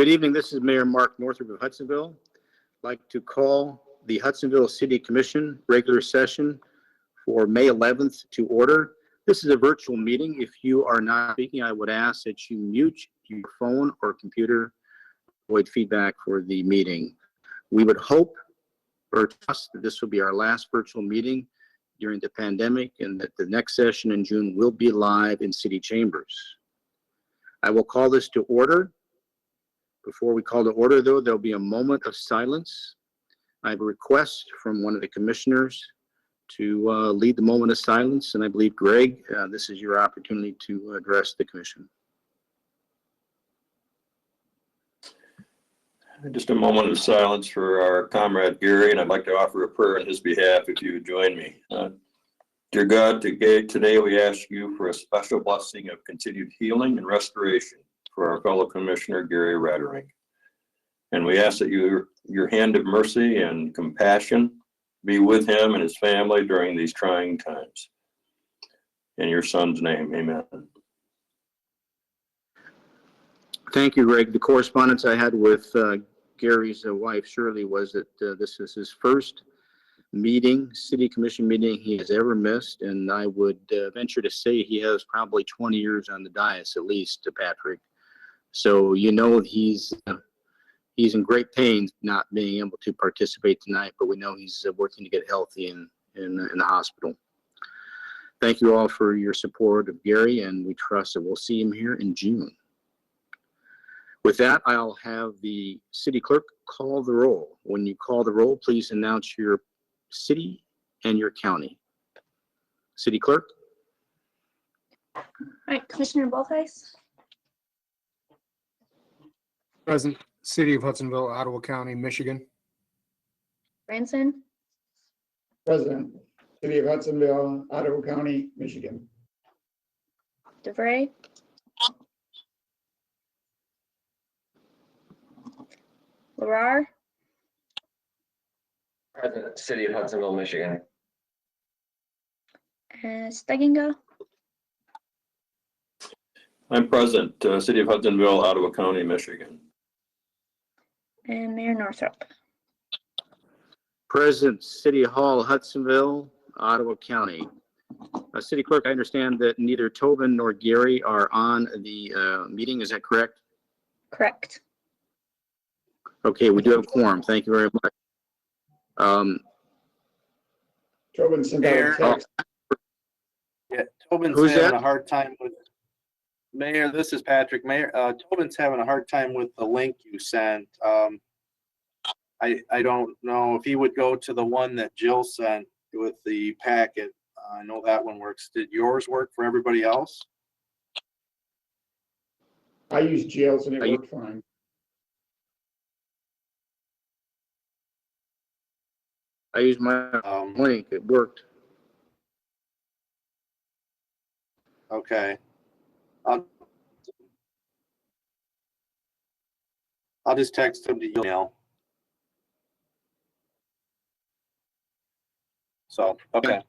Good evening. This is Mayor Mark Northrup of Hudsonville. I'd like to call the Hudsonville City Commission regular session for May 11th to order. This is a virtual meeting. If you are not speaking, I would ask that you mute your phone or computer, avoid feedback for the meeting. We would hope or trust that this will be our last virtual meeting during the pandemic and that the next session in June will be live in city chambers. I will call this to order. Before we call to order, though, there'll be a moment of silence. I have a request from one of the commissioners to lead the moment of silence, and I believe, Greg, this is your opportunity to address the commission. Just a moment of silence for our comrade Gary, and I'd like to offer a prayer on his behalf if you would join me. Dear God, today we ask you for a special blessing of continued healing and restoration for our fellow Commissioner Gary Raderink. And we ask that your hand of mercy and compassion be with him and his family during these trying times. In your son's name, amen. Thank you, Greg. The correspondence I had with Gary's wife, Shirley, was that this is his first city commission meeting he has ever missed, and I would venture to say he has probably 20 years on the dais at least, Patrick. So you know he's in great pain not being able to participate tonight, but we know he's working to get healthy in the hospital. Thank you all for your support of Gary, and we trust that we'll see him here in June. With that, I'll have the city clerk call the roll. When you call the roll, please announce your city and your county. City clerk. All right, Commissioner Boltheis. Present. City of Hudsonville, Ottawa County, Michigan. Branson. President, City of Hudsonville, Ottawa County, Michigan. DeVray. Larar. President, City of Hudsonville, Michigan. And Steginga. I'm present, City of Hudsonville, Ottawa County, Michigan. And Mayor Northrup. Present, City Hall, Hudsonville, Ottawa County. City Clerk, I understand that neither Tobin nor Gary are on the meeting. Is that correct? Correct. Okay, we do have a quorum. Thank you very much. Tobin sent out a text. Yeah, Tobin's Who's having that? a hard time with Mayor. This is Patrick. Mayor, Tobin's having a hard time with the link you sent. I don't know if he would go to the one that Jill sent with the packet. I know that one works. Did yours work for everybody else? I used Jails and it worked fine. I used my link. It worked. Okay. I'll just text him to email. So, okay.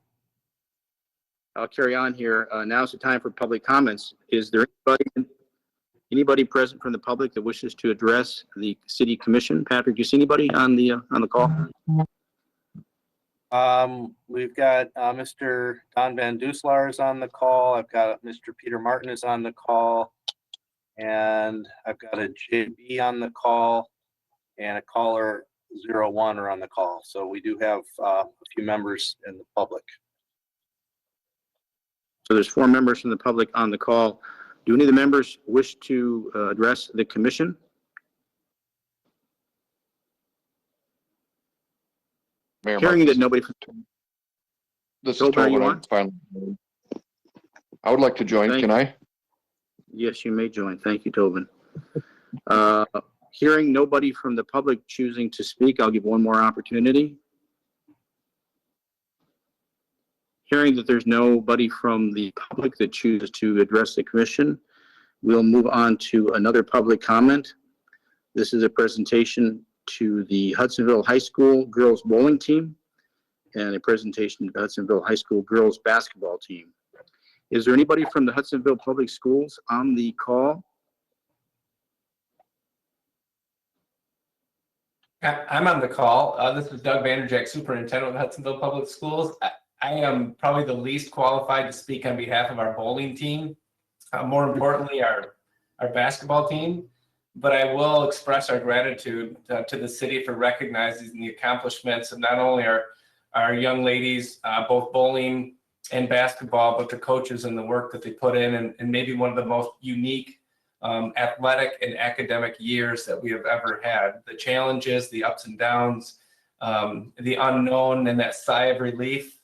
I'll carry on here. Now's the time for public comments. Is there anybody present from the public that wishes to address the city commission? Patrick, do you see anybody on the call? We've got Mr. Don Van Duslaar is on the call. I've got Mr. Peter Martin is on the call, and I've got a JB on the call, and a caller 01 are on the call. So we do have a few members in the public. So there's 4 members from the public on the call. Do any of the members wish to address the commission? Mayor Hearing Mark, that nobody. this is Tobin, you Tobin. want? Finally, I would like to join. Can I? Yes, you may join. Thank you, Tobin. Hearing nobody from the public choosing to speak, I'll give one more opportunity. Hearing that there's nobody from the public that chooses to address the commission, we'll move on to another public comment. This is a presentation to the Hudsonville High School girls bowling team and a presentation to the Hudsonville High School girls basketball team. Is there anybody from the Hudsonville Public Schools on the call? I'm on the call. This is Doug Vanderjack, Superintendent of Hudsonville Public Schools. I am probably the least qualified to speak on behalf of our bowling team, more importantly, our basketball team. But I will express our gratitude to the city for recognizing the accomplishments of not only our young ladies, both bowling and basketball, but the coaches and the work that they put in, and maybe one of the most unique athletic and academic years that we have ever had. The challenges, the ups and downs, the unknown, and that sigh of relief.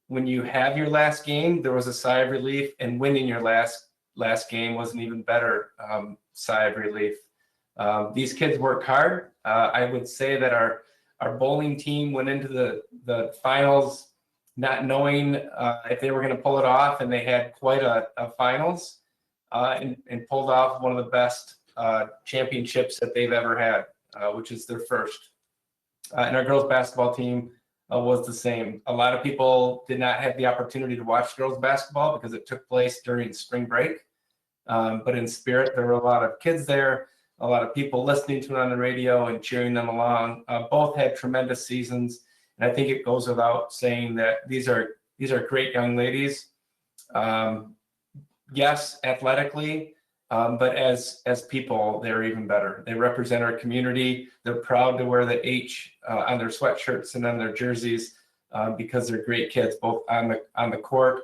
When you have your last game, there was a sigh of relief, and winning your last game was an even better sigh of relief. These kids work hard. I would say that our bowling team went into the finals not knowing if they were going to pull it off, and they had quite a finals. And pulled off one of the best championships that they've ever had, which is their first. And our girls basketball team was the same. A lot of people did not have the opportunity to watch girls basketball because it took place during spring break. But in spirit, there were a lot of kids there, a lot of people listening to it on the radio and cheering them along. Both had tremendous seasons. And I think it goes without saying that these are great young ladies. Yes, athletically, but as people, they're even better. They represent our community. They're proud to wear the H on their sweatshirts and on their jerseys because they're great kids, both on the court.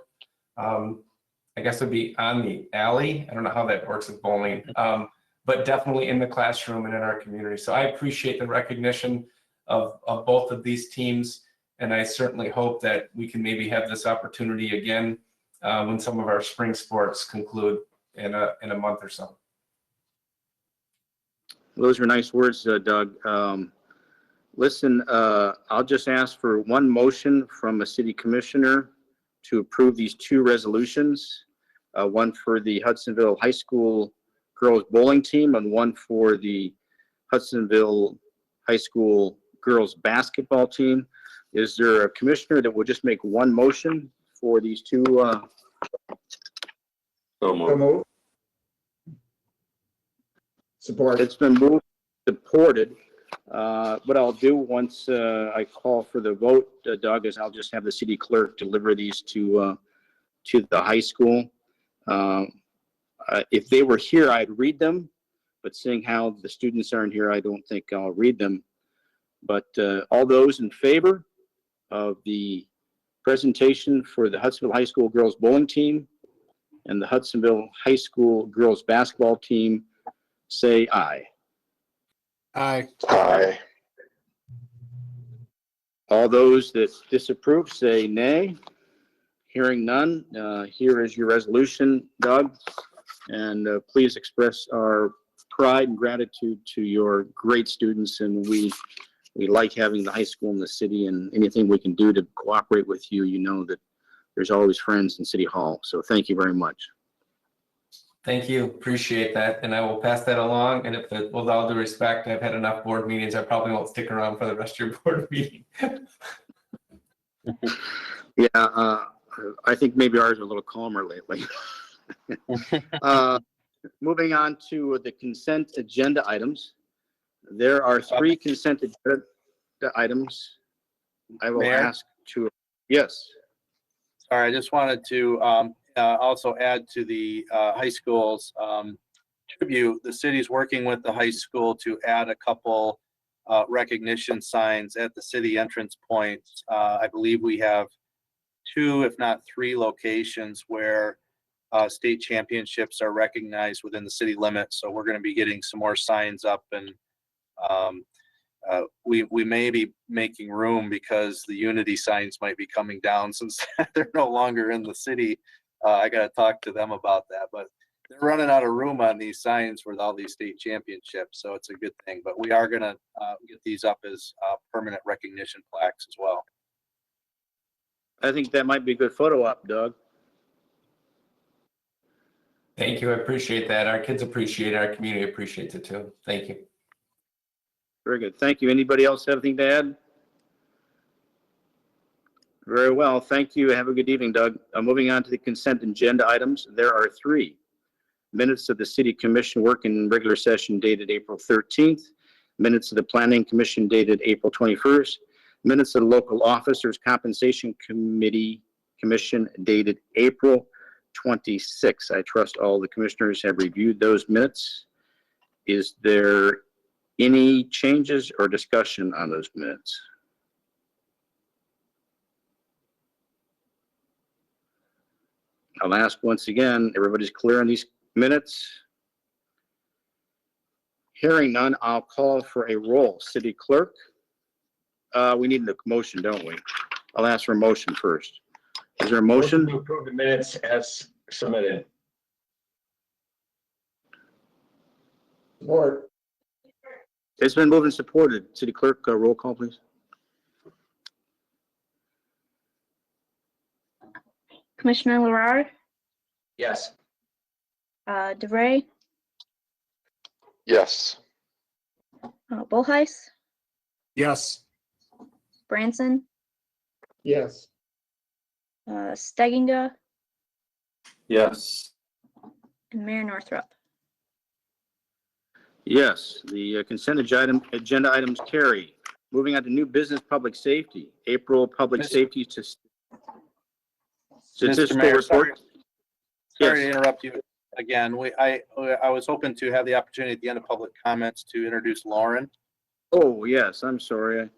I guess it would be on the alley. I don't know how that works with bowling, but definitely in the classroom and in our community. So I appreciate the recognition of both of these teams, and I certainly hope that we can maybe have this opportunity again when some of our spring sports conclude in a month or so. Those were nice words, Doug. Listen, I'll just ask for one motion from a city commissioner to approve these two resolutions, one for the Hudsonville High School girls bowling team and one for the Hudsonville High School girls basketball team. Is there a commissioner that will just make one motion for these two? So moved. So moved. Support. It's been moved, supported. What I'll do once I call for the vote, Doug, is I'll just have the city clerk deliver these to the high school. If they were here, I'd read them, but seeing how the students aren't here, I don't think I'll read them. But all those in favor of the presentation for the Hudsonville High School girls bowling team and the Hudsonville High School girls basketball team, say aye. Aye. Aye. All those that disapprove, say nay. Hearing none, here is your resolution, Doug. And please express our pride and gratitude to your great students. And we like having the high school in the city, and anything we can do to cooperate with you, you know that there's always friends in City Hall. So thank you very much. Thank you. Appreciate that. And I will pass that along. And with all due respect, I've had enough board meetings. I probably won't stick around for the rest of your board meeting. Yeah, I think maybe ours are a little calmer lately. Moving on to the consent agenda items. There are three consent agenda items. I will Mayor? ask to, yes. Sorry, I just wanted to also add to the high school's tribute. The city's working with the high school to add a couple recognition signs at the city entrance points. I believe we have 2, if not 3 locations where state championships are recognized within the city limits. So we're going to be getting some more signs up, and we may be making room because the Unity signs might be coming down since they're no longer in the city. I got to talk to them about that, but they're running out of room on these signs with all these state championships, so it's a good thing. But we are going to get these up as permanent recognition plaques as well. I think that might be a good photo op, Doug. Thank you. I appreciate that. Our kids appreciate it. Our community appreciates it too. Thank you. Very good. Thank you. Anybody else have anything to add? Very well. Thank you. Have a good evening, Doug. Moving on to the consent agenda items. There are 3 minutes of the City Commission work in regular session dated April 13th. Minutes of the Planning Commission dated April 21st. Minutes of the Local Officers Compensation Commission dated April 26th. I trust all the commissioners have reviewed those minutes. Is there any changes or discussion on those minutes? I'll ask once again, everybody's clear on these minutes? Hearing none, I'll call for a roll. City Clerk? We need a motion, don't we? I'll ask for a motion first. Is there a motion? To approve the minutes as submitted. Support. It's been moved and supported. City Clerk, roll call, please. Commissioner Larrar, Yes. DeVray, Yes. Bullheis, Yes. Branson, Yes. Stigginga, Yes. and Mayor Northrop. Yes, the consent agenda items carry. Moving on to new business public safety. April public Mr. safety statistical Mayor, sorry. report. Sorry to Yes. interrupt you again. I was hoping to have the opportunity at the end of public comments to introduce Lauren. Oh, yes, I'm sorry.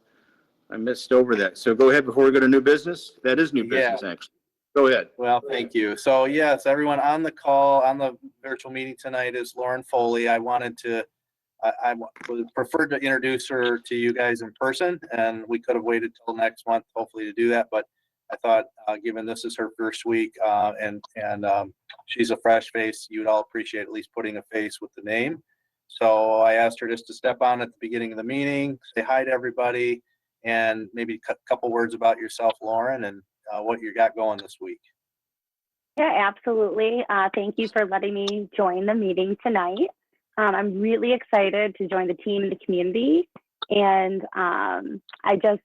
I missed over that. So go ahead before we go to new business. That is new Yeah. business, actually. Go ahead. Well, thank you. So yes, everyone on the call, on the virtual meeting tonight is Lauren Foley. I would prefer to introduce her to you guys in person, and we could have waited till next month, hopefully, to do that. But I thought, given this is her first week, and she's a fresh face, you'd all appreciate at least putting a face with the name. So I asked her just to step on at the beginning of the meeting, say hi to everybody, and maybe a couple words about yourself, Lauren, and what you got going this week. Yeah, absolutely. Thank you for letting me join the meeting tonight. I'm really excited to join the team in the community, and I just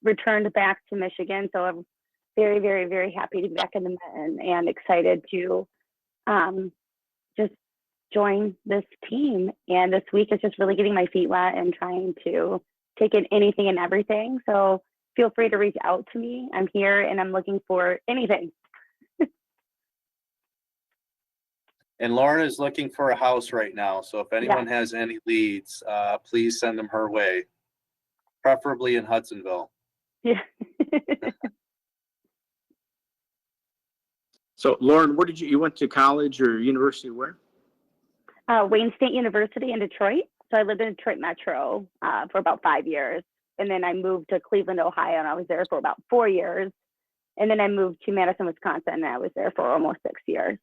returned back to Michigan, so I'm very, very, very happy to be back in the Mitten and excited to just join this team. And this week is just really getting my feet wet and trying to take in anything and everything. So feel free to reach out to me. I'm here and I'm looking for anything. And Lauren is looking for a house right now, so if anyone has any leads, please send them her way, preferably in Hudsonville. Yeah. So Lauren, where did you went to college or university where? Wayne State University in Detroit. So I lived in Detroit Metro for about 5 years. And then I moved to Cleveland, Ohio, and I was there for about 4 years. And then I moved to Madison, Wisconsin, and I was there for almost 6 years.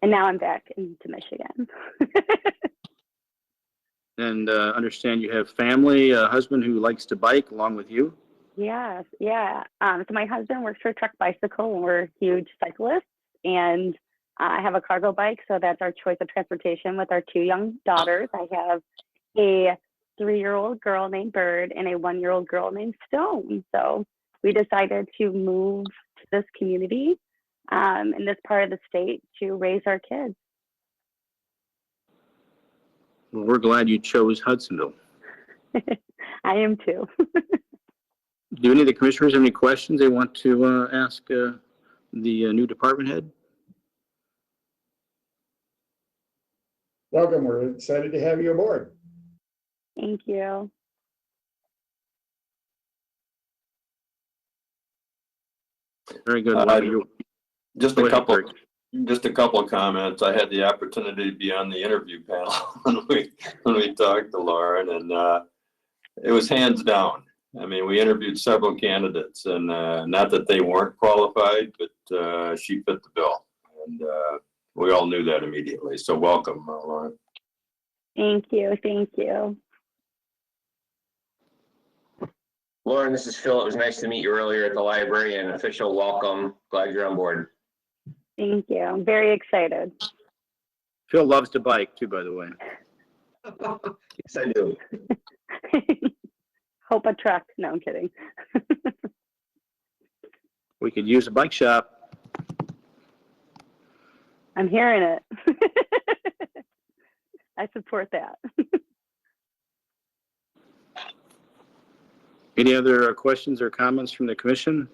And now I'm back into Michigan. And understand you have family, a husband who likes to bike along with you? Yes, yeah. So my husband works for Truck Bicycle, and we're huge cyclists. And I have a cargo bike, so that's our choice of transportation with our 2 young daughters. I have a 3-year-old girl named Bird and a 1-year-old girl named Stone. So we decided to move to this community in this part of the state to raise our kids. Well, we're glad you chose Hudsonville. I am too. Do any of the commissioners have any questions they want to ask the new department head? Welcome. We're excited to have you aboard. Thank you. Very good. Just Go a ahead, couple, Greg. just a couple of comments. I had the opportunity to be on the interview panel when we talked to Lauren, and it was hands down. I mean, we interviewed several candidates, and not that they weren't qualified, but she fit the bill, and we all knew that immediately. So welcome, Lauren. Thank you. Thank you. Lauren, this is Phil. It was nice to meet you earlier at the library, and official welcome. Glad you're on board. Thank you. I'm very excited. Phil loves to bike too, by the way. Yes, I do. Hope a truck. No, I'm kidding. We could use a bike shop. I'm hearing it. I support that. Any other questions or comments from the commission?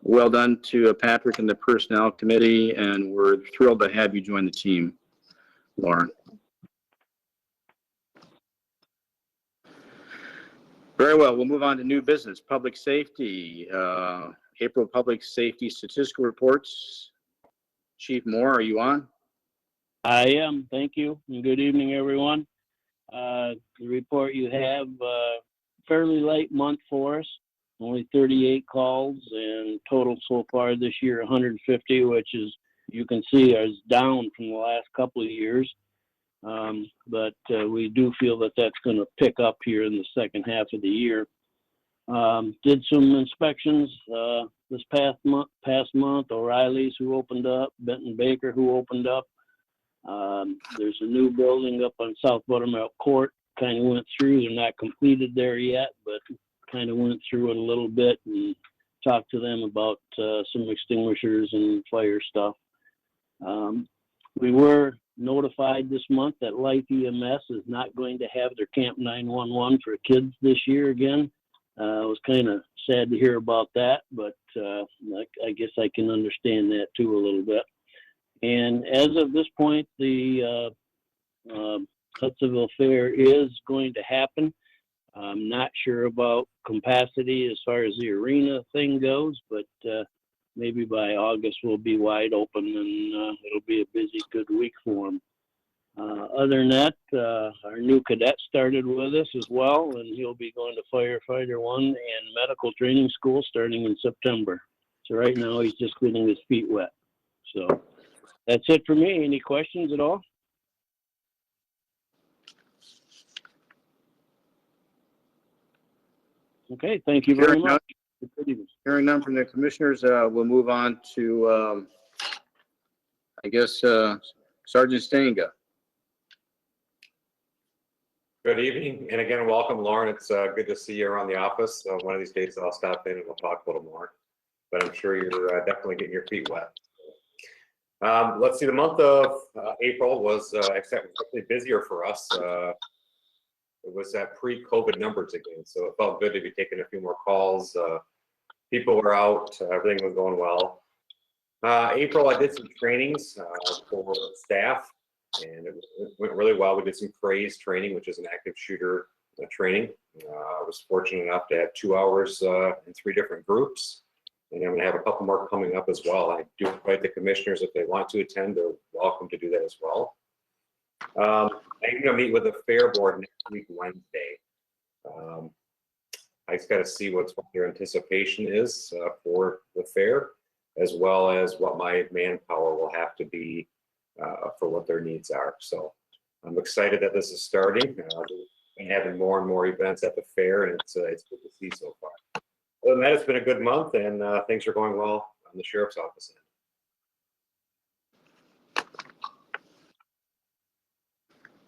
Well done to Patrick and the Personnel Committee, and we're thrilled to have you join the team, Lauren. Very well, we'll move on to new business, public safety. April public safety statistical reports. Chief Moore, are you on? I am. Thank you. And good evening, everyone. The report you have, fairly light month for us. Only 38 calls and total so far this year 150, which is, you can see, is down from the last couple of years. But we do feel that that's going to pick up here in the second half of the year. Did some inspections this past month. O'Reilly's who opened up, Benton Baker who opened up. There's a new building up on South Buttermilk Court. Kind of went through. They're not completed there yet, but kind of went through it a little bit and talked to them about some extinguishers and fire stuff. We were notified this month that Life EMS is not going to have their Camp 911 for kids this year again. I was kind of sad to hear about that, but I guess I can understand that too a little bit. And as of this point, the Hudsonville Fair is going to happen. I'm not sure about capacity as far as the arena thing goes, but maybe by August we'll be wide open and it'll be a busy, good week for them. Other than that, our new cadet started with us as well, and he'll be going to Firefighter 1 and medical training school starting in September. So right now he's just getting his feet wet. So that's it for me. Any questions at all? Okay, thank you very much. Hearing none from the commissioners, we'll move on to, I guess, Sergeant Stenga. Good evening, and again, welcome, Lauren. It's good to see you around the office. One of these days I'll stop in and we'll talk a little more, but I'm sure you're definitely getting your feet wet. Let's see, the month of April was exceptionally busier for us. It was at pre-COVID numbers again, so it felt good to be taking a few more calls. People were out, everything was going well. April, I did some trainings for staff, and it went really well. We did some praise training, which is an active shooter training. I was fortunate enough to have 2 hours in 3 different groups, and I'm going to have a couple more coming up as well. I do invite the commissioners, if they want to attend, they're welcome to do that as well. I'm going to meet with the fair board next week, Wednesday. I just got to see what their anticipation is for the fair, as well as what my manpower will have to be for what their needs are. So I'm excited that this is starting and having more and more events at the fair, and it's good to see so far. Other than that, it's been a good month, and things are going well on the sheriff's office end.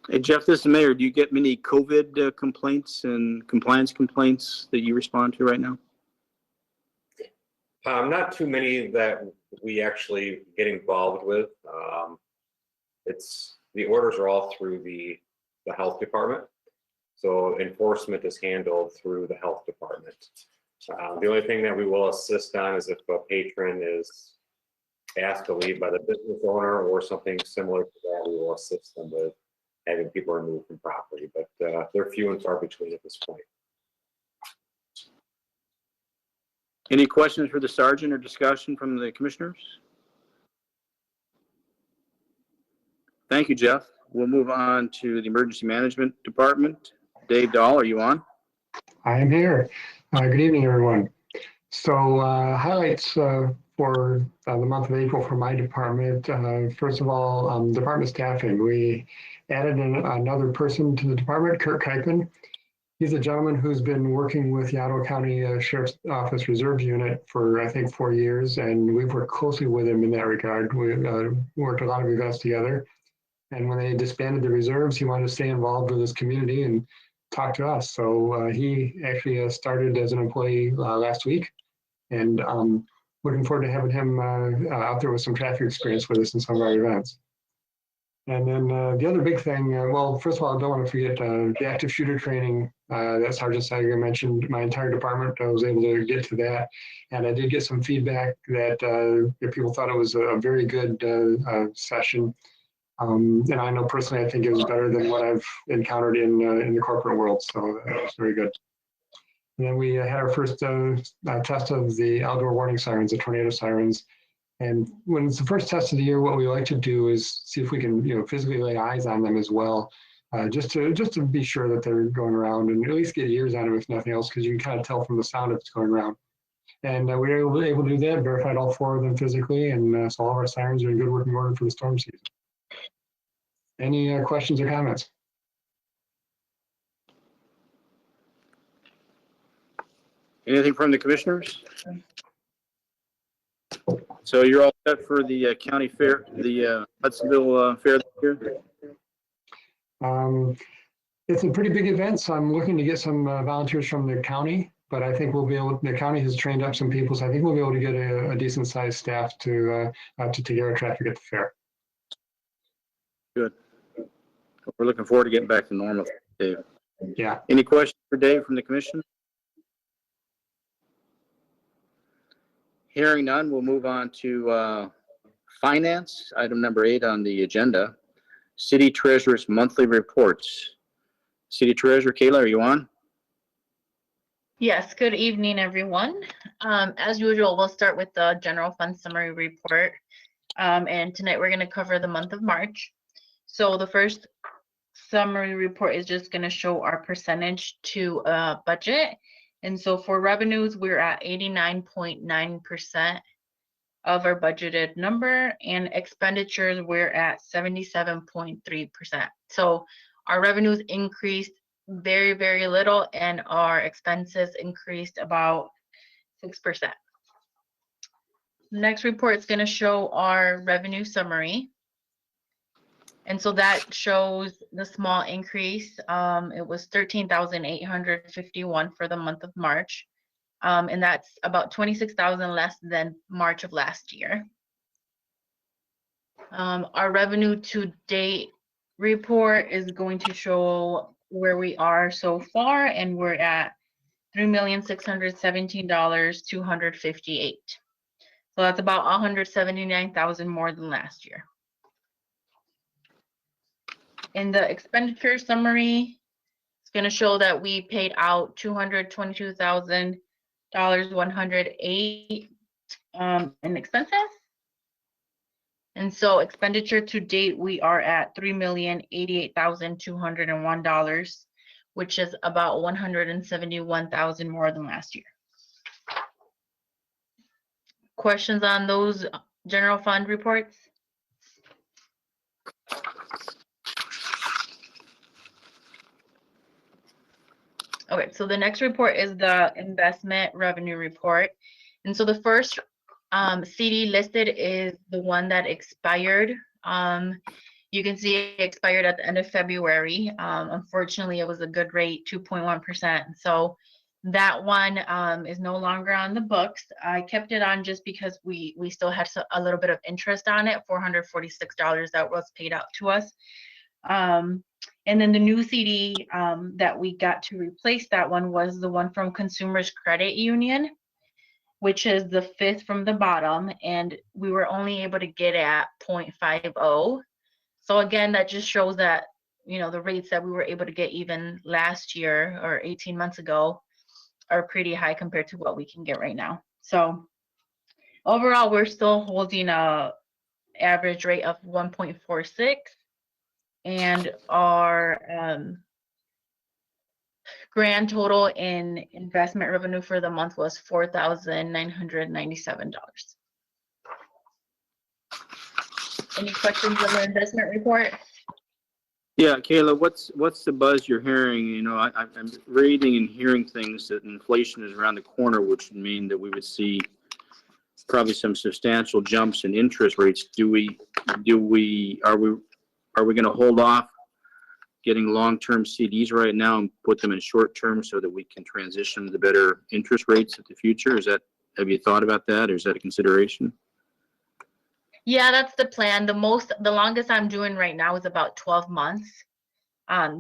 Hey, Jeff, this is Mayor. Do you get many COVID complaints and compliance complaints that you respond to right now? Not too many that we actually get involved with. The orders are all through the health department. So enforcement is handled through the health department. The only thing that we will assist on is if a patron is asked to leave by the business owner or something similar to that, we will assist them with having people removed from property, but they're few and far between at this point. Any questions for the sergeant or discussion from the commissioners? Thank you, Jeff. We'll move on to the Emergency Management Department. Dave Dahl, are you on? I am here. Good evening, everyone. So highlights for the month of April for my department. First of all, department staffing. We added another person to the department, Kurt Kuipen. He's a gentleman who's been working with the Ottawa County Sheriff's Office Reserve Unit for, I think, 4 years, and we've worked closely with him in that regard. We worked a lot of events together, and when they disbanded the reserves, he wanted to stay involved with his community and talk to us. So he actually started as an employee last week, and looking forward to having him out there with some traffic experience with us in some of our events. And then the other big thing, well, first of all, I don't want to forget the active shooter training that Sergeant Sager mentioned. My entire department was able to get to that. And I did get some feedback that people thought it was a very good session. And I know personally, I think it was better than what I've encountered in the corporate world. So that was very good. And then we had our first test of the outdoor warning sirens, the tornado sirens. And when it's the first test of the year, what we like to do is see if we can, physically lay eyes on them as well, just to be sure that they're going around and at least get ears on them if nothing else, because you can kind of tell from the sound if it's going around. And we were able to do that, verified all 4 of them physically, and so all of our sirens are in good working order for the storm season. Any questions or comments? Anything from the commissioners? So you're all set for the county fair, the Hudsonville fair this year? It's a pretty big event, so I'm looking to get some volunteers from the county, but I think we'll be able, the county has trained up some people, so I think we'll be able to get a decent sized staff to take care of traffic at the fair. Good. We're looking forward to getting back to normal, Dave. Yeah. Any questions for Dave from the commission? Hearing none, we'll move on to finance, item number 8 on the agenda. City Treasurer's monthly reports. City Treasurer, Kayla, are you on? Yes, good evening, everyone. As usual, we'll start with the general fund summary report. And tonight we're going to cover the month of March. So the first summary report is just going to show our percentage to budget. And so for revenues, we're at 89.9% of our budgeted number, and expenditures, we're at 77.3%. So our revenues increased very, very little, and our expenses increased about 6%. Next report is going to show our revenue summary. And so that shows the small increase. It was 13,851 for the month of March. And that's about 26,000 less than March of last year. Our revenue to date report is going to show where we are so far, and we're at $3,617,258. So that's about 179,000 more than last year. In the expenditure summary, it's going to show that we paid out $222,108 in expenses. And so expenditure to date, we are at $3,088,201, which is about 171,000 more than last year. Questions on those general fund reports? Okay, so the next report is the investment revenue report. And so the first CD listed is the one that expired. You can see it expired at the end of February. Unfortunately, it was a good rate, 2.1%. So that one is no longer on the books. I kept it on just because we still had a little bit of interest on it, $446 that was paid out to us. And then the new CD that we got to replace that one was the one from Consumers Credit Union, which is the 5th from the bottom, and we were only able to get at 0.50. So again, that just shows that, the rates that we were able to get even last year or 18 months ago are pretty high compared to what we can get right now. So overall, we're still holding a average rate of 1.46. And our grand total in investment revenue for the month was $4,997. Any questions on the investment report? Yeah, Kayla, what's the buzz you're hearing? I'm reading and hearing things that inflation is around the corner, which would mean that we would see probably some substantial jumps in interest rates. Are we going to hold off getting long-term CDs right now and put them in short-term so that we can transition to better interest rates in the future? Have you thought about that, or is that a consideration? Yeah, that's the plan. The longest I'm doing right now is about 12 months.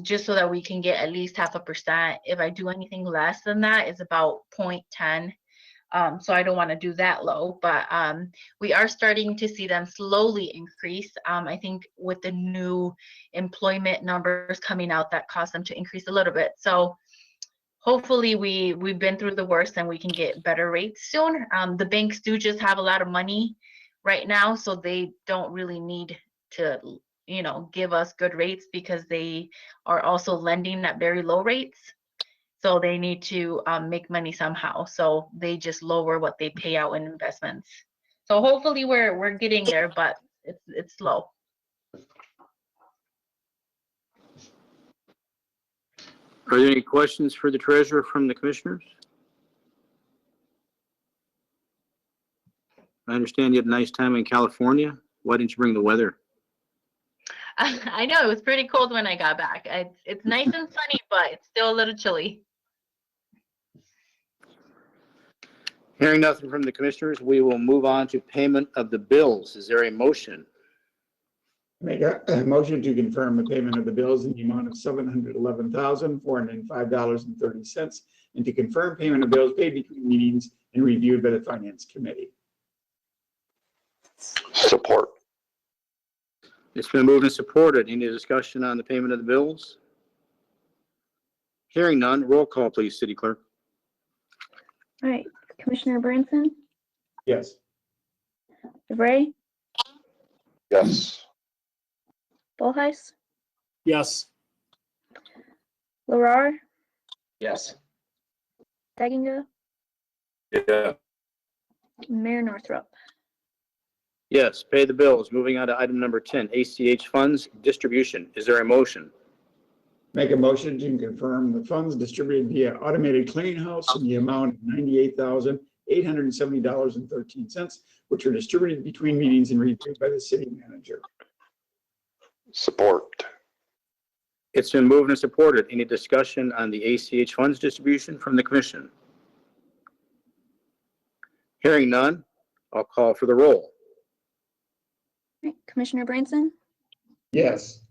Just so that we can get at least 0.5%. If I do anything less than that, it's about 0.10. So I don't want to do that low, but we are starting to see them slowly increase. I think with the new employment numbers coming out, that caused them to increase a little bit. So hopefully we've been through the worst and we can get better rates soon. The banks do just have a lot of money right now, so they don't really need to, give us good rates because they are also lending at very low rates. So they need to make money somehow. So they just lower what they pay out in investments. So hopefully we're getting there, but it's slow. Are there any questions for the treasurer from the commissioners? I understand you had a nice time in California. Why didn't you bring the weather? I know it was pretty cold when I got back. It's nice and sunny, but it's still a little chilly. Hearing nothing from the commissioners, we will move on to payment of the bills. Is there a motion? Make a motion to confirm the payment of the bills in the amount of $711,405.30, and to confirm payment of bills paid between meetings and reviewed by the Finance Committee. Support. It's been moved and supported. Any discussion on the payment of the bills? Hearing none, roll call, please, City Clerk. All right, Commissioner Branson, Yes. DeVray, Yes. Bullheis, Yes. Larar, Yes. Daginga, Yeah. and Mayor Northrop. Yes, pay the bills. Moving on to item number 10, ACH funds distribution. Is there a motion? Make a motion to confirm the funds distributed via automated clearinghouse in the amount of $98,870.13, which are distributed between meetings and reviewed by the city manager. Support. It's been moved and supported. Any discussion on the ACH funds distribution from the commission? Hearing none, I'll call for the roll. All right, Commissioner Branson, Yes.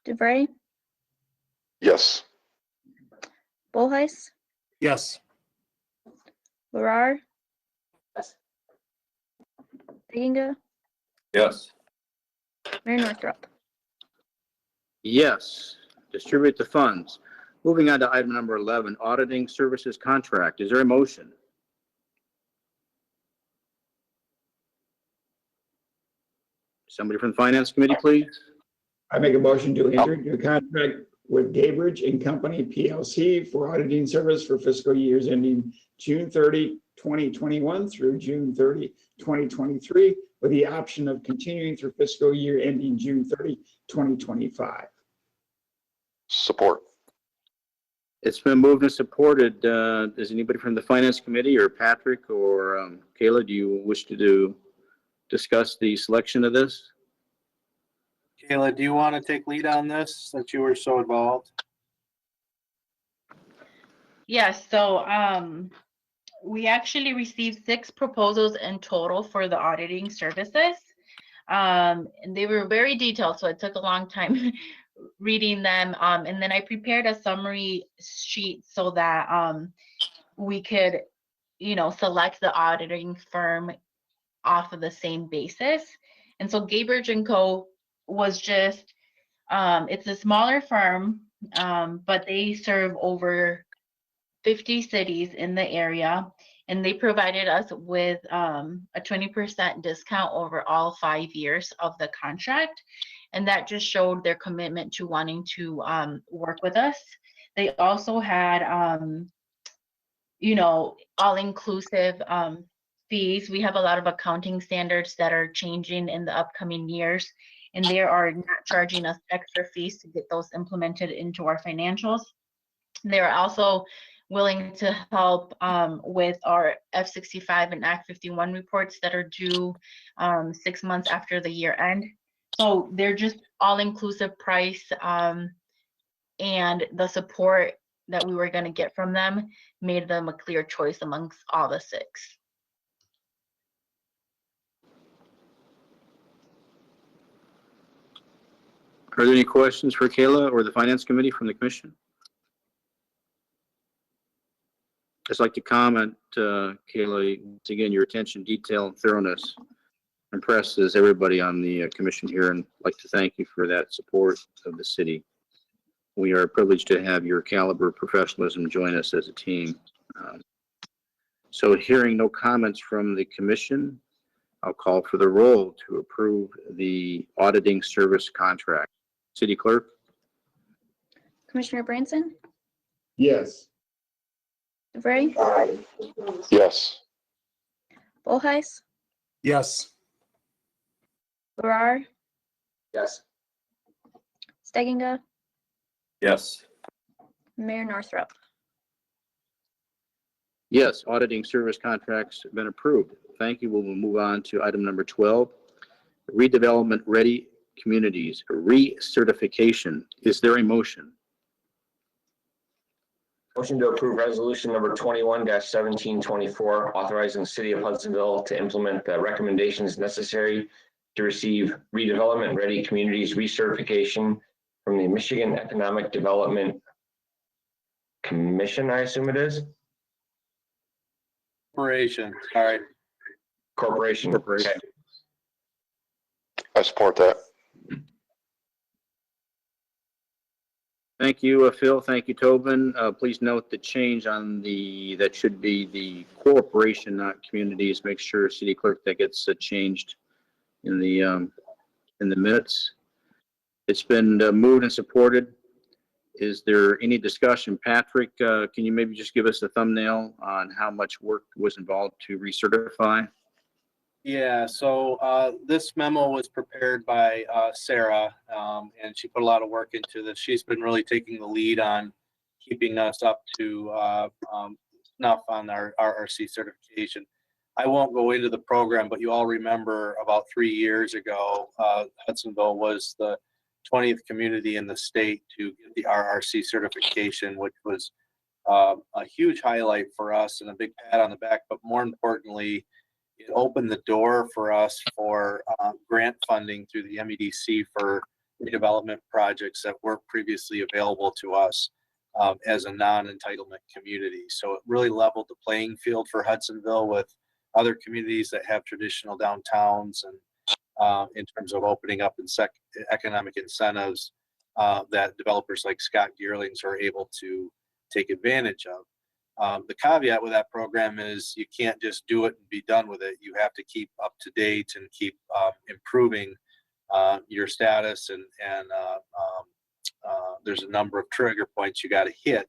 DeVray, Yes. Bullheis, Yes. Larar, Yes. Daginga, Yes. Mayor Northrop. Yes, distribute the funds. Moving on to item number 11, auditing services contract. Is there a motion? Somebody from the Finance Committee, please. I make a motion to enter into a contract with Gaybridge and Company PLC for auditing service for fiscal years ending June 30, 2021 through June 30, 2023, with the option of continuing through fiscal year ending June 30, 2025. Support. It's been moved and supported. Does anybody from the Finance Committee or Patrick or Kayla, do you wish to discuss the selection of this? Kayla, do you want to take lead on this since you were so involved? Yes, so we actually received 6 proposals in total for the auditing services. And they were very detailed, so it took a long time reading them. And then I prepared a summary sheet so that we could, select the auditing firm off of the same basis. And so Gaybridge & Co. was just, it's a smaller firm, but they serve over 50 cities in the area, and they provided us with a 20% discount over all 5 years of the contract. And that just showed their commitment to wanting to work with us. They also had, all-inclusive fees. We have a lot of accounting standards that are changing in the upcoming years, and they are not charging us extra fees to get those implemented into our financials. They're also willing to help with our F-65 and Act 51 reports that are due 6 months after the year end. So they're just all-inclusive price, and the support that we were going to get from them made them a clear choice amongst all the 6. Are there any questions for Kayla or the Finance Committee from the Commission? I'd just like to comment, Kayla, once again, your attention, detail, and thoroughness impresses everybody on the Commission here, and I'd like to thank you for that support of the city. We are privileged to have your caliber of professionalism join us as a team. So hearing no comments from the Commission, I'll call for the roll to approve the auditing service contract. City Clerk? Commissioner Branson, Yes. DeVray, Yes. Bullheis, Yes. Farrar, Yes. Steginga, Yes. Mayor Northrop. Yes, auditing service contracts have been approved. Thank you. We'll move on to item number 12, redevelopment ready communities, recertification. Is there a motion? Motion to approve resolution number 21-1724, authorizing the city of Hudsonville to implement the recommendations necessary to receive redevelopment ready communities recertification from the Michigan Economic Development Commission, I assume it is? Corporation, sorry. Corporation. Corporation. Okay. I support that. Thank you, Phil. Thank you, Tobin. Please note the change on that should be the corporation, not communities. Make sure, City Clerk, that gets changed in the minutes. It's been moved and supported. Is there any discussion? Patrick, can you maybe just give us a thumbnail on how much work was involved to recertify? Yeah, so this memo was prepared by Sarah, and she put a lot of work into this. She's been really taking the lead on keeping us up to snuff on our RRC certification. I won't go into the program, but you all remember about 3 years ago, Hudsonville was the 20th community in the state to get the RRC certification, which was a huge highlight for us and a big pat on the back, but more importantly, it opened the door for us for grant funding through the MEDC for redevelopment projects that weren't previously available to us as a non-entitlement community. So it really leveled the playing field for Hudsonville with other communities that have traditional downtowns, and in terms of opening up economic incentives that developers like Scott Geerlings are able to take advantage of. The caveat with that program is you can't just do it and be done with it. You have to keep up to date and keep improving your status, and there's a number of trigger points you got to hit.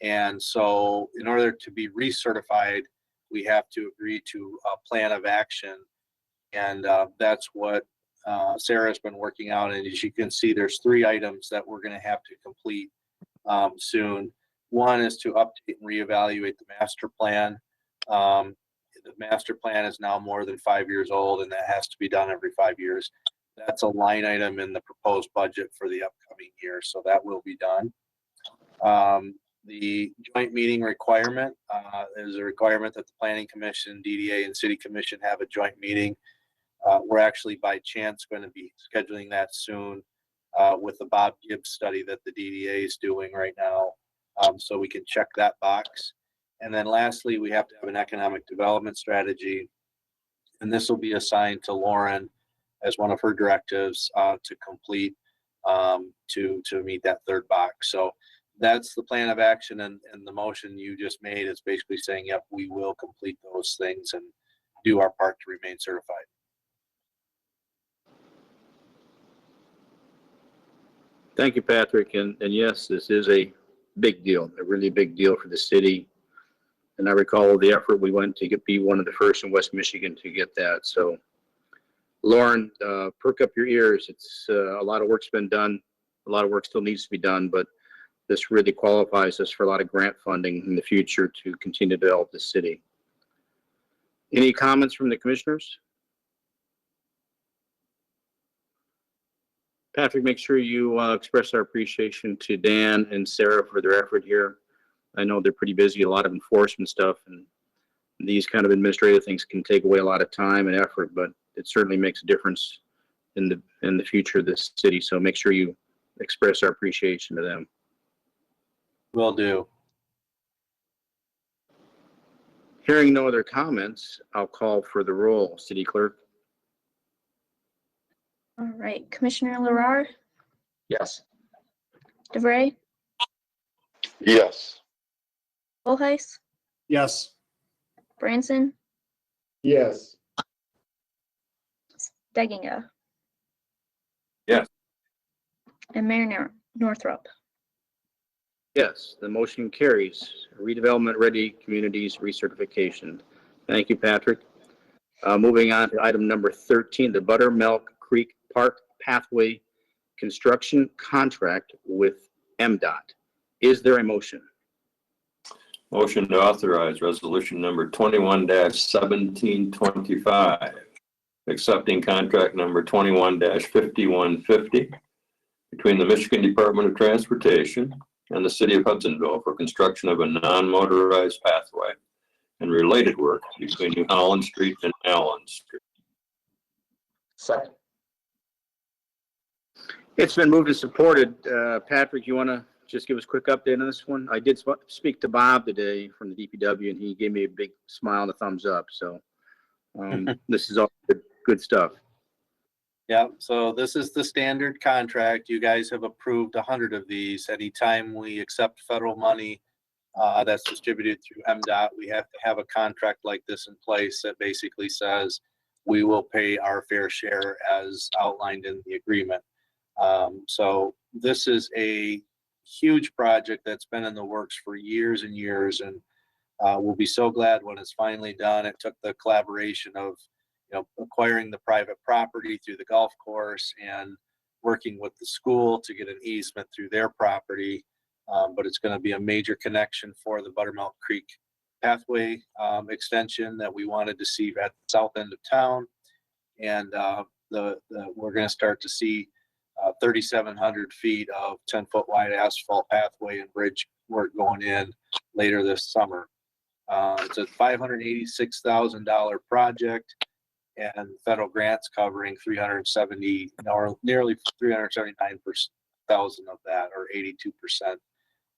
And so in order to be recertified, we have to agree to a plan of action. And that's what Sarah's been working out. And as you can see, there's 3 items that we're going to have to complete soon. One is to update and reevaluate the master plan. The master plan is now more than 5 years old, and that has to be done every 5 years. That's a line item in the proposed budget for the upcoming year, so that will be done. The joint meeting requirement is a requirement that the Planning Commission, DDA, and City Commission have a joint meeting. We're actually by chance going to be scheduling that soon with the Bob Gibbs study that the DDA is doing right now. So we can check that box. And then lastly, we have to have an economic development strategy. And this will be assigned to Lauren as one of her directives to complete to meet that 3rd box. So that's the plan of action, and the motion you just made is basically saying, yep, we will complete those things and do our part to remain certified. Thank you, Patrick. And yes, this is a big deal, a really big deal for the city. And I recall the effort we went to be one of the first in West Michigan to get that. So, Lauren, perk up your ears. It's a lot of work's been done. A lot of work still needs to be done, but this really qualifies us for a lot of grant funding in the future to continue to develop the city. Any comments from the commissioners? Patrick, make sure you express our appreciation to Dan and Sarah for their effort here. I know they're pretty busy, a lot of enforcement stuff, and these kind of administrative things can take away a lot of time and effort, but it certainly makes a difference in the future of this city. So make sure you express our appreciation to them. Will do. Hearing no other comments, I'll call for the roll. City Clerk? All right, Commissioner Larrar, Yes. DeVray, Yes. Bullheis, Yes. Branson, Yes. Stegginga. Yes. And Mayor Northrop. Yes, the motion carries. Redevelopment Ready Communities Recertification. Thank you, Patrick. Moving on to item number 13, the Buttermilk Creek Park Pathway Construction Contract with MDOT. Is there a motion? Motion to authorize resolution number 21-1725, accepting contract number 21-5150 between the Michigan Department of Transportation and the City of Hudsonville for construction of a non-motorized pathway and related work between New Holland Street and Allen Street. Second. It's been moved and supported. Patrick, you want to just give us a quick update on this one? I did speak to Bob today from the DPW, and he gave me a big smile and a thumbs up. So this is all good stuff. Yeah, so this is the standard contract. You guys have approved 100 of these. Anytime we accept federal money that's distributed through MDOT, we have to have a contract like this in place that basically says we will pay our fair share as outlined in the agreement. So this is a huge project that's been in the works for years and years, and we'll be so glad when it's finally done. It took the collaboration of acquiring the private property through the golf course and working with the school to get an easement through their property. But it's going to be a major connection for the Buttermilk Creek pathway extension that we wanted to see at the south end of town. And we're going to start to see 3,700 feet of 10-foot wide asphalt pathway and bridge work going in later this summer. It's a $586,000 project, and federal grants covering nearly 379,000 of that, or 82%.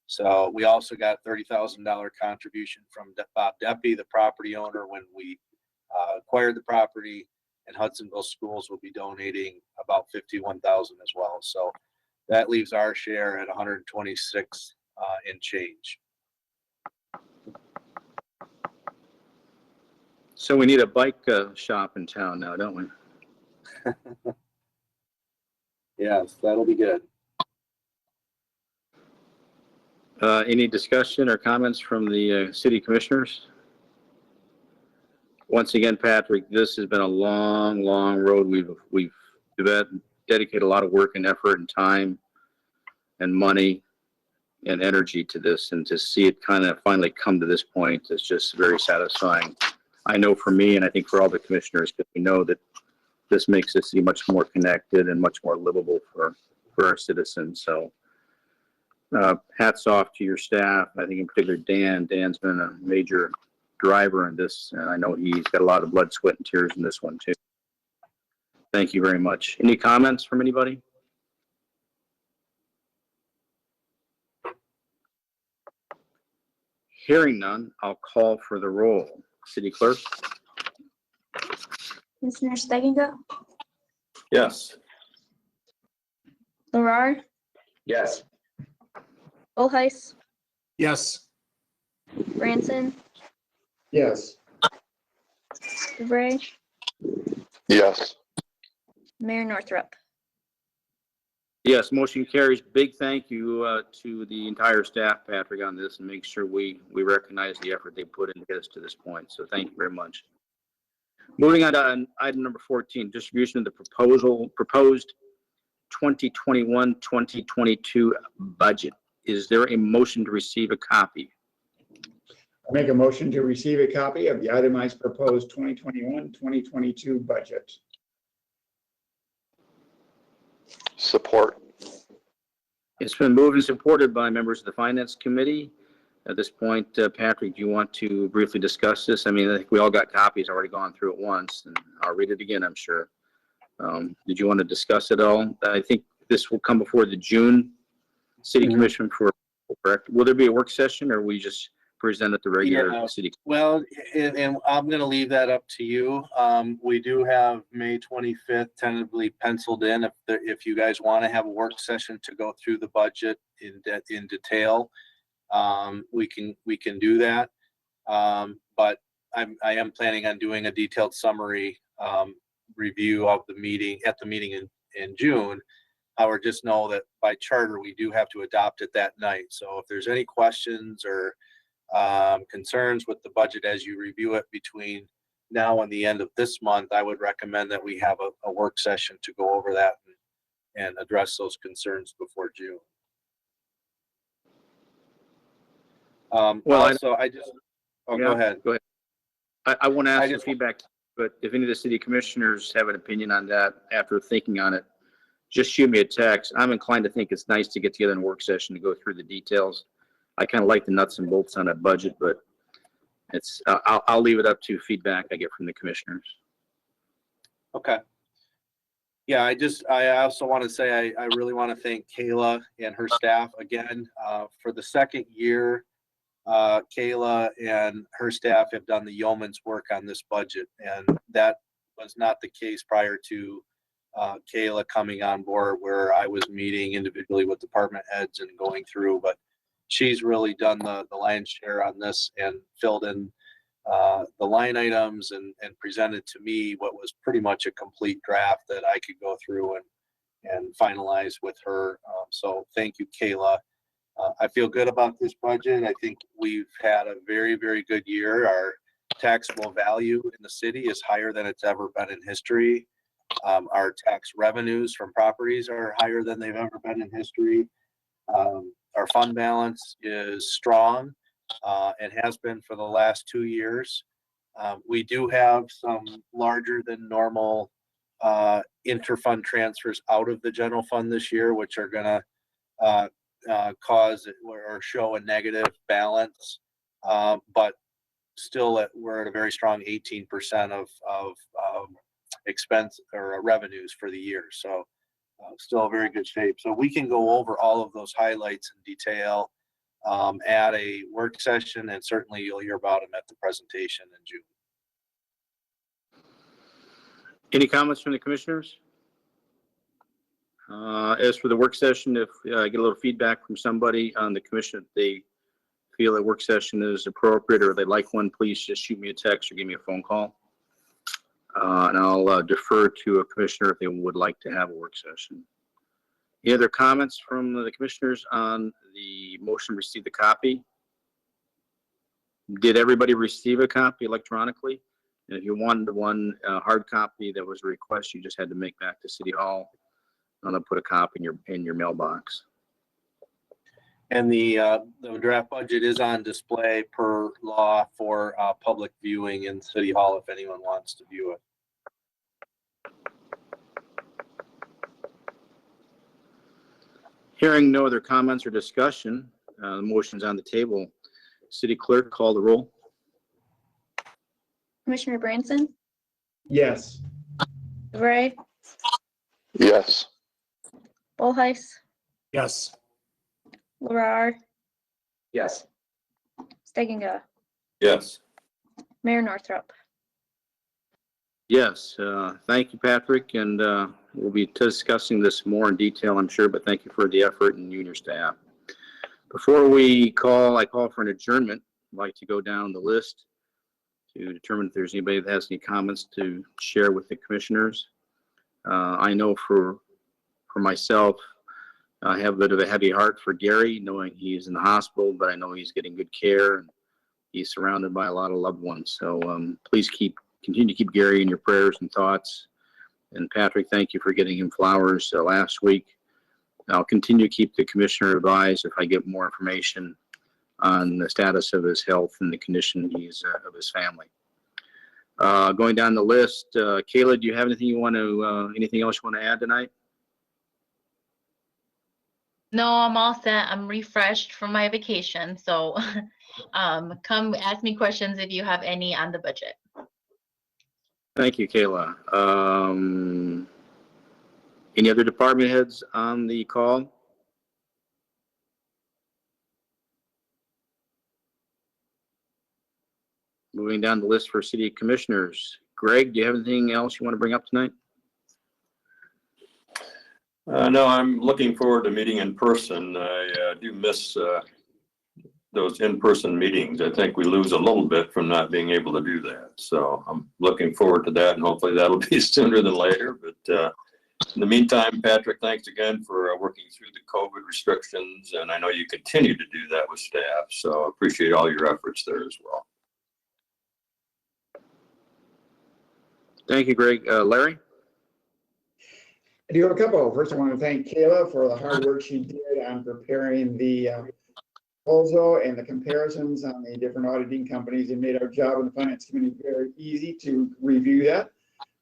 So we also got $30,000 contribution from Bob Deppy, the property owner, when we acquired the property, and Hudsonville Schools will be donating about $51,000 as well. So that leaves our share at 126 in change. So we need a bike shop in town now, don't we? Yes, that'll be good. Any discussion or comments from the city commissioners? Once again, Patrick, this has been a long, long road. We've dedicated a lot of work and effort and time and money and energy to this, and to see it kind of finally come to this point is just very satisfying. I know for me, and I think for all the commissioners, because we know that this makes the city much more connected and much more livable for our citizens. So hats off to your staff. I think in particular, Dan. Dan's been a major driver in this, and I know he's got a lot of blood, sweat, and tears in this one too. Thank you very much. Any comments from anybody? Hearing none, I'll call for the roll. City Clerk? Commissioner Stegginga, Yes. Larrar, Yes. Bullheis, Yes. Branson, Yes. DeVray, Yes. Mayor Northrop. Yes, motion carries. Big thank you to the entire staff, Patrick, on this, and make sure we recognize the effort they put in to get us to this point. So thank you very much. Moving on to item number 14, distribution of the proposed 2021-2022 budget. Is there a motion to receive a copy? I make a motion to receive a copy of the itemized proposed 2021-2022 budget. Support. It's been moved and supported by members of the Finance Committee. At this point, Patrick, do you want to briefly discuss this? I mean, I think we all got copies, already gone through it once, and I'll read it again, I'm sure. Did you want to discuss it all? I think this will come before the June City Commission for, correct? Will there be a work session or we just present at the regular Yeah. city? Well, and I'm gonna leave that up to you. We do have May 25th tentatively penciled in. If you guys want to have a work session to go through the budget in detail, we can do that. But I am planning on doing a detailed summary review of the meeting in June. However, just know that by charter, we do have to adopt it that night. So if there's any questions or concerns with the budget as you review it between now and the end of this month, I would recommend that we have a work session to go over that and address those concerns before June. Well, also, go ahead. Go ahead. I want to ask for just- feedback, but if any of the city commissioners have an opinion on that after thinking on it, just shoot me a text. I'm inclined to think it's nice to get together in a work session to go through the details. I kind of like the nuts and bolts on that budget, but it's, I'll leave it up to feedback I get from the commissioners. Okay. Yeah, I also want to say I really want to thank Kayla and her staff again for the second year. Kayla and her staff have done the yeoman's work on this budget, and that was not the case prior to Kayla coming on board, where I was meeting individually with department heads and going through, but she's really done the lion's share on this and filled in the line items and presented to me what was pretty much a complete draft that I could go through and finalize with her. So thank you, Kayla. I feel good about this budget. I think we've had a very, very good year. Our taxable value in the city is higher than it's ever been in history. Our tax revenues from properties are higher than they've ever been in history. Our fund balance is strong and has been for the last 2 years. We do have some larger than normal interfund transfers out of the general fund this year, which are going to cause or show a negative balance, but still we're at a very strong 18% of expense or revenues for the year. So still a very good shape. So we can go over all of those highlights in detail at a work session, and certainly you'll hear about them at the presentation in June. Any comments from the commissioners? As for the work session, if I get a little feedback from somebody on the commission, if they feel a work session is appropriate or they'd like one, please just shoot me a text or give me a phone call. And I'll defer to a commissioner if they would like to have a work session. Any other comments from the commissioners on the motion to receive the copy? Did everybody receive a copy electronically? And if you wanted one hard copy that was a request, you just had to make back to City Hall. And I'll put a copy in your mailbox. And the draft budget is on display per law for public viewing in City Hall if anyone wants to view it. Hearing no other comments or discussion, the motion's on the table. City Clerk, call the roll. Commissioner Branson, Yes. DeVray, Yes. Bullheis, Yes. Larrar, Yes. Steginga, Yes. Mayor Northrop. Yes, thank you, Patrick, and we'll be discussing this more in detail, I'm sure, but thank you for the effort and you and your staff. Before I call for an adjournment. I'd like to go down the list to determine if there's anybody that has any comments to share with the commissioners. I know for myself, I have a bit of a heavy heart for Gary, knowing he's in the hospital, but I know he's getting good care and he's surrounded by a lot of loved ones. So please continue to keep Gary in your prayers and thoughts. And Patrick, thank you for getting him flowers last week. I'll continue to keep the commissioner advised if I get more information on the status of his health and the condition of his family. Going down the list, Kayla, do you have anything else you want to add tonight? No, I'm all set. I'm refreshed from my vacation. So come ask me questions if you have any on the budget. Thank you, Kayla. Any other department heads on the call? Moving down the list for city commissioners. Greg, do you have anything else you want to bring up tonight? No, I'm looking forward to meeting in person. I do miss those in-person meetings. I think we lose a little bit from not being able to do that. So I'm looking forward to that, and hopefully that'll be sooner than later. But in the meantime, Patrick, thanks again for working through the COVID restrictions, and I know you continue to do that with staff. So I appreciate all your efforts there as well. Thank you, Greg. Larry? I do have a couple. First, I want to thank Kayla for the hard work she did on preparing the proposal and the comparisons on the different auditing companies. It made our job in the finance committee very easy to review that.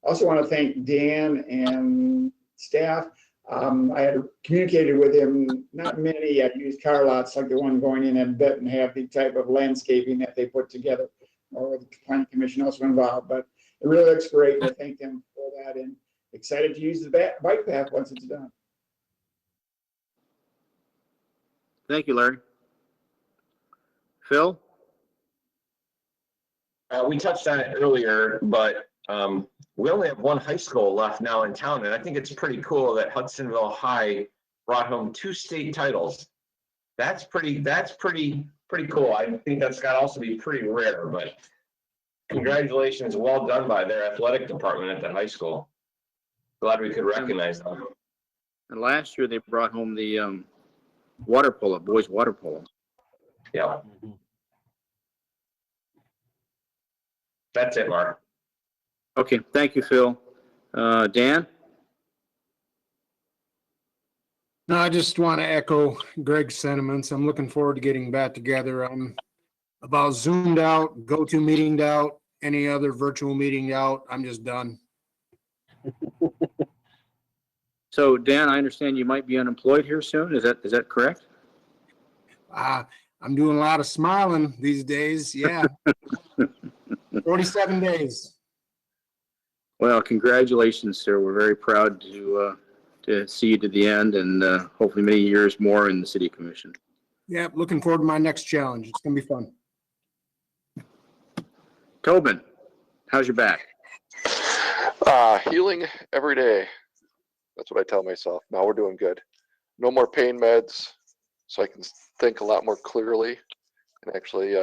I also want to thank Dan and staff. I had communicated with him, not many used car lots like the one going in at Benton have the type of landscaping that they put together, or the planning commission also involved, but it really looks great. I thank them for that and excited to use the bike path once it's done. Thank you, Larry. Phil? We touched on it earlier, but we only have one high school left now in town, and I think it's pretty cool that Hudsonville High brought home 2 state titles. That's pretty cool. I think that's got to also be pretty rare, but congratulations, well done by their athletic department at the high school. Glad we could recognize them. And last year they brought home the water polo, boys water polo. Yeah. That's it, Mark. Okay, thank you, Phil. Dan? No, I just want to echo Greg's sentiments. I'm looking forward to getting back together. I'm about Zoomed out, GoToMeetinged out, any other virtual meeting out. I'm just done. So Dan, I understand you might be unemployed here soon. Is that correct? I'm doing a lot of smiling these days. Yeah. 47 days. Well, congratulations, sir. We're very proud to see you to the end, and hopefully many years more in the city commission. Yeah, looking forward to my next challenge. It's gonna be fun. Tobin, how's your back? Healing every day. That's what I tell myself. Now we're doing good. No more pain meds, so I can think a lot more clearly and actually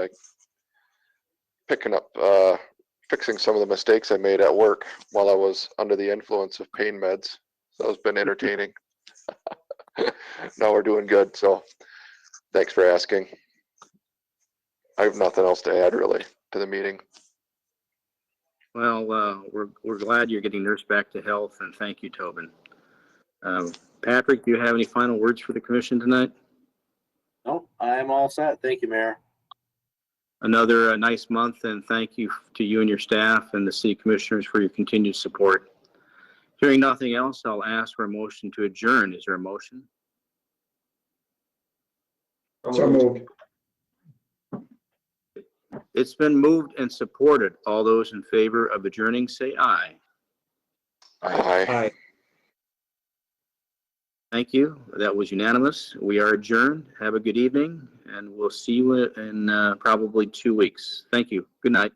fixing some of the mistakes I made at work while I was under the influence of pain meds. So it's been entertaining. Now we're doing good. So thanks for asking. I have nothing else to add really to the meeting. Well, we're glad you're getting nursed back to health, and thank you, Tobin. Patrick, do you have any final words for the commission tonight? No, I'm all set. Thank you, Mayor. Another nice month, and thank you to you and your staff and the city commissioners for your continued support. Hearing nothing else, I'll ask for a motion to adjourn. Is there a motion? So moved. It's been moved and supported. All those in favor of adjourning, say aye. Aye. Aye. Thank you. That was unanimous. We are adjourned. Have a good evening, and we'll see you in probably 2 weeks. Thank you. Good night.